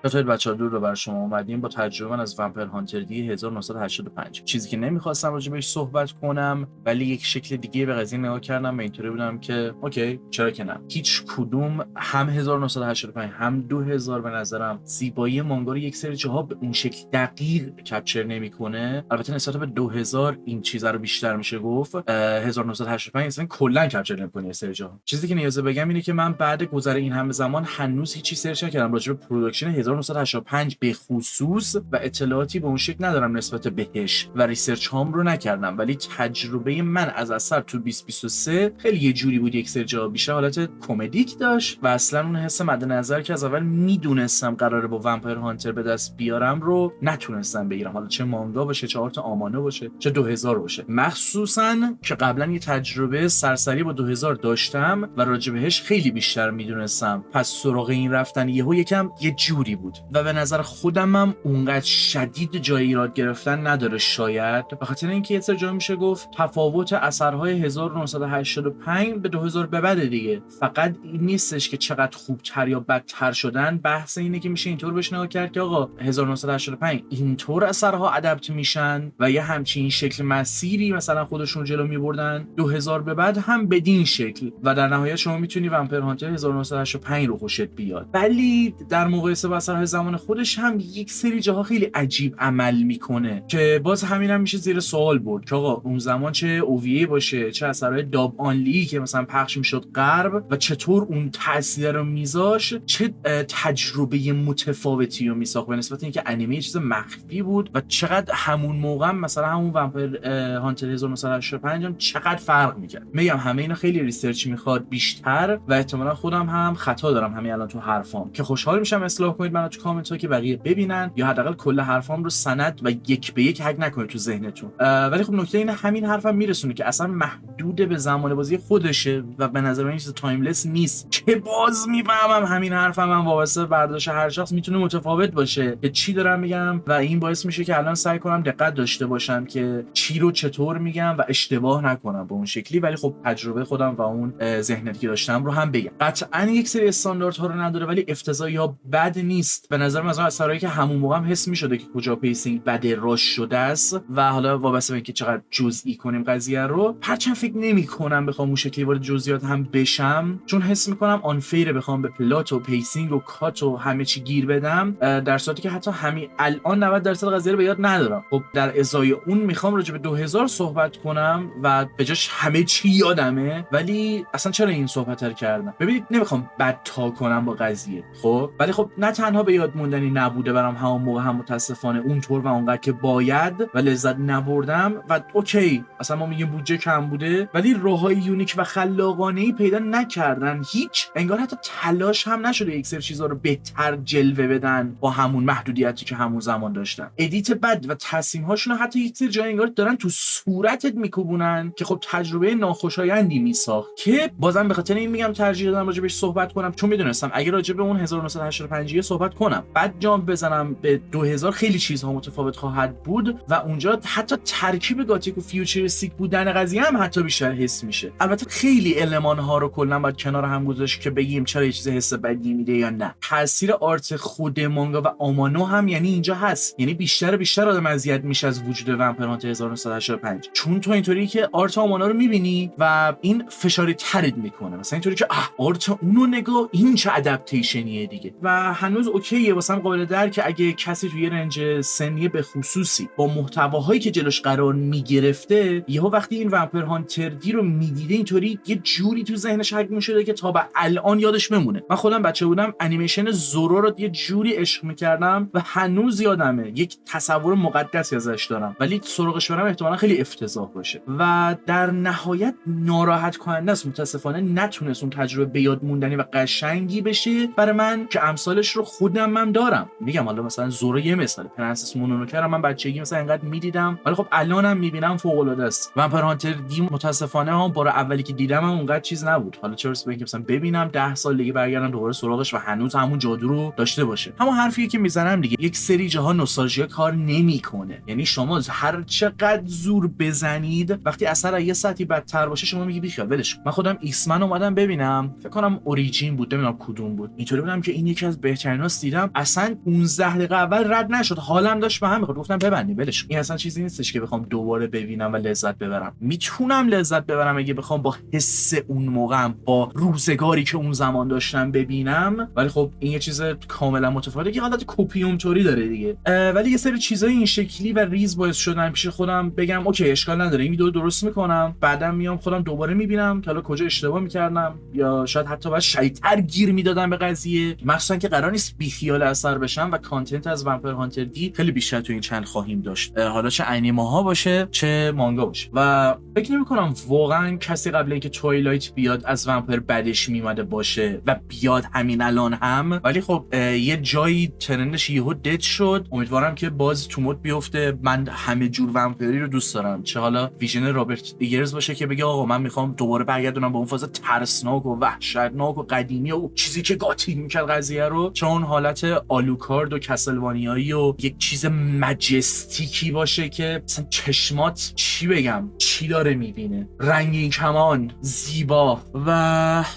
چطور بچه‌ها دور رو بر شما اومدیم با تجربه من از ومپیر هانتر دی 1985. چیزی که نمیخواستم راجع بهش صحبت کنم ولی یک شکل دیگه به قضیه نگاه کردم و اینطوری بودم که اوکی چرا که نه. هیچ کدوم هم 1985 هم 2000 به نظرم زیبایی مانگا رو یک سری جاها به اون شکل دقیق کپچر نمیکنه. البته نسبت به 2000 این چیزا رو بیشتر میشه گفت. 1985 اصلا کلا کپچر نمیکنه یه سری جاها. چیزی که نیازه بگم اینه که من بعد گذر این همه زمان هنوز هیچی سرچ نکردم راجع به پروداکشن 1985 به خصوص و اطلاعاتی به اون شکل ندارم نسبت بهش و ریسرچ هام رو نکردم، ولی تجربه من از اثر تو 2023 خیلی یه جوری بود، یک سری جا بیشتر حالت کمدیک داشت و اصلا اون حس مد نظر که از اول میدونستم قراره با ومپیر هانتر به دست بیارم رو نتونستم بگیرم، حالا چه مانگا باشه چه آرت آمانه باشه چه 2000 باشه، مخصوصا که قبلا یه تجربه سرسری با 2000 داشتم و راجع بهش خیلی بیشتر میدونستم، پس سراغ این رفتن یکم یه جوری بود و به نظر خودم هم اونقدر شدید جای ایراد گرفتن نداره، شاید به خاطر اینکه یه سر جا میشه گفت تفاوت اثرهای 1985 به 2000 به بعد دیگه، فقط این نیستش که چقدر خوبتر یا بدتر شدن، بحث اینه که میشه اینطور بهش نگاه کرد که آقا 1985 اینطور اثرها ادپت میشن و یه همچین شکل مسیری مثلا خودشون جلو میبردن، 2000 به بعد هم بدین شکل و در نهایت شما میتونی ومپیر هانتر 1985 رو خوشت بیاد، ولی در مقایسه با اثرهای زمان خودش هم یک سری جاها خیلی عجیب عمل میکنه که باز همین هم میشه زیر سوال برد که آقا اون زمان چه اوویه باشه چه اثرهای داب آنلی که مثلا پخش میشد غرب و چطور اون تاثیر رو میذاشت، چه تجربه متفاوتی رو میساخت به نسبت اینکه انیمه یه چیز مخفی بود و چقدر همون موقع مثلا همون ومپیر هانتر 1985 هم چقدر فرق میکرد. میگم همه اینا خیلی ریسرچ میخواد بیشتر و احتمالاً خودم هم خطا دارم همین الان تو حرفام که خوشحال میشم اصلاح کنید منو تو کامنت ها که بقیه ببینن یا حداقل کل حرفام رو سند و یک به یک هک نکنید تو ذهنتون. ولی خب نکته اینه همین حرفم میرسونه که اصلا محدود به زمان بازی خودشه و به نظر من این چیز تایملس نیست که باز میفهمم همین حرفم هم وابسته به برداشت هر شخص میتونه متفاوت باشه که چی دارم میگم و این باعث میشه که الان سعی کنم دقت داشته باشم که چی رو چطور میگم و اشتباه نکنم به اون شکلی، ولی خب تجربه خودم و اون ذهنیتی که داشتم رو هم بگم. قطعا یک سری استانداردها رو نداره ولی افتضاحی ها بد نیست. به نظر من از اون اثرایی که همون موقع هم حس می‌شده که کجا پیسینگ بده راش شده است و حالا وابسته به اینکه چقدر جزئی کنیم قضیه رو، هرچند فکر نمی‌کنم بخوام اون شکلی وارد جزئیات هم بشم چون حس می‌کنم آنفیر بخوام به پلات و پیسینگ و کات و همه چی گیر بدم، در صورتی که حتی همین الان 90% قضیه رو به یاد ندارم. خب در ازای اون میخوام راجع به 2000 صحبت کنم و به جاش همه چی یادمه، ولی اصلا چرا این صحبت رو کردم؟ ببینید نمیخوام بد تا کنم با قضیه، خب ولی خب نه تنها به یاد موندنی نبوده برام همون موقع، هم متاسفانه اونطور و اونقدر که باید و لذت نبردم و اوکی اصلا ما میگیم بودجه کم بوده ولی راههای یونیک و خلاقانه‌ای پیدا نکردن، هیچ انگار حتی تلاش هم نشده یک سری چیزا رو بهتر جلوه بدن با همون محدودیتی که همون زمان داشتن. ادیت بد و تصمیم هاشون حتی یک سری جای انگار دارن تو صورتت میکوبونن که خب تجربه ناخوشایندی میساخت که بازم به خاطر این میگم ترجیح دادم راجع بهش صحبت کنم چون میدونستم اگه راجع به اون 1985 صحبت کنم بعد جام بزنم به 2000 خیلی چیزها متفاوت خواهد بود و اونجا حتی ترکیب گاتیک و فیوچریستیک بودن قضیه هم حتی بیشتر حس میشه. البته خیلی المان ها رو کلا باید کنار هم گذاشت که بگیم چرا یه چیز حس بدی میده یا نه. تاثیر آرت خود مانگا و آمانو هم یعنی اینجا هست، یعنی بیشتر آدم اذیت میشه از وجود ومپیر هانتر 1985 چون تو اینطوری که آرت آمانو رو میبینی و این فشاری ترد میکنه، مثلا اینطوری که آرت اونو نگاه این چه ادپتیشنیه دیگه و هنوز اوکیه واسم قابل درک اگه کسی توی رنج سنی به خصوصی با محتواهایی که جلوش قرار میگرفته یهو وقتی این ومپیر هانتر دی رو میدیده اینطوری یه جوری تو ذهنش حک میشده که تا به الان یادش بمونه. من خودم بچه بودم انیمیشن زورو رو یه جوری عشق میکردم و هنوز یادمه، یک تصور مقدسی ازش دارم ولی سراغش برم احتمالاً خیلی افتضاح باشه و در نهایت ناراحت کننده است. متاسفانه نتونست اون تجربه به یاد موندنی و قشنگی بشه برای من که امثالش رو خودم هم دارم. میگم حالا مثلا زورو یه مثال، پرنسس مونونوکه رو من بچگی مثلا انقدر میدیدم ولی خب الانم میبینم فوق العاده است. ومپیر هانتر دی متاسفانه هم بار اولی که دیدم هم اونقدر چیز نبود، حالا چرا بگم مثلا ببینم 10 سال دیگه برگردم دوباره سراغش و هنوز همون جادو رو داشته باشه. همون حرفیه که میزنم دیگه، یک سری جاها نوستالژیا کار نمیکنه، یعنی شما هر چقدر زور بزنید وقتی اثر یه سطحی بدتر باشه شما میگی بیخیال ولش. من خودم ایکس من اومدم ببینم، فکر کنم اوریجین بود نمیدونم کدوم بود، اینطوری بودم که این یکی از بهترین درست دیدم اصلا 15 دقیقه اول رد نشد، حالم داشت به هم میخورد. گفتم ببندیم ولش، این اصلا چیزی نیستش که بخوام دوباره ببینم و لذت ببرم. میتونم لذت ببرم اگه بخوام با حس اون موقعم، با روزگاری که اون زمان داشتم ببینم، ولی خب این یه چیز کاملا متفاوته که حالت کپی طوری داره دیگه. ولی یه سری چیزای این شکلی و ریز باعث شدن پیش خودم بگم اوکی اشکال نداره، این ویدیو درست میکنم، بعدم میام خودم دوباره میبینم که حالا کجا اشتباه میکردم یا شاید حتی باید شایدتر گیر میدادم به قضیه، مخصوصا که قرار نیست بیخیال اثر بشم و کانتنت از ومپیر هانتر دی خیلی بیشتر تو این چند خواهیم داشت، حالا چه انیمه ها باشه چه مانگا باشه. و فکر نمی‌کنم واقعا کسی قبل اینکه توایلایت بیاد از ومپیر بدش میومده باشه و بیاد همین الان هم، ولی خب یه جایی ترندش یهو دد شد. امیدوارم که باز تو مود بیفته. من همه جور ومپیری رو دوست دارم، چه حالا ویژن رابرت ایگرز باشه که بگه آقا من میخوام دوباره برگردونم به اون فاز ترسناک و وحشتناک و قدیمی و چیزی که گاتیک میکرد قضیه رو، چون اون حالت آلوکارد و کسلوانیایی و یک چیز مجستیکی باشه که مثلا چشمات چی بگم چی داره میبینه، رنگین کمان، زیبا. و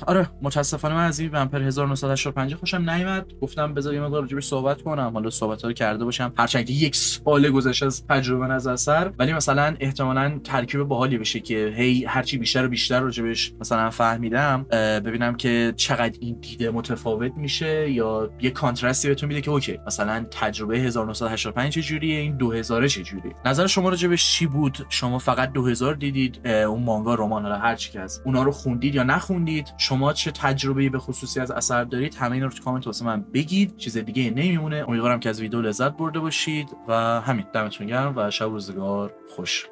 آره متاسفانه من از این ومپیر 1985 خوشم نیامد. گفتم بذار یه مقدار راجعش صحبت کنم، حالا صحبت‌ها رو کرده باشم، هرچند که یک سال گذشته از تجربه از اثر، ولی مثلا احتمالاً ترکیب باحالی بشه که هی هرچی بیشتر و بیشتر راجعش مثلا فهمیدم، ببینم که چقدر این دیده متفاوت میشه یا یه کانتراستی بهتون میده که اوکی مثلا تجربه 1985 چه جوریه، این 2000 چه جوریه. نظر شما راجعش چی بود؟ شما فقط 2000 دیدید اون مانگا رمان حالا هر چی که از اونا رو خوندید یا نخوندید؟ شما چه تجربه‌ای به خصوصی از اثر دارید؟ همه اینا رو تو کامنت واسه من بگید، چیز دیگه نمیمونه. امیدوارم که از ویدیو لذت برده باشید و همین، دمتون گرم و شب روزگار خوش.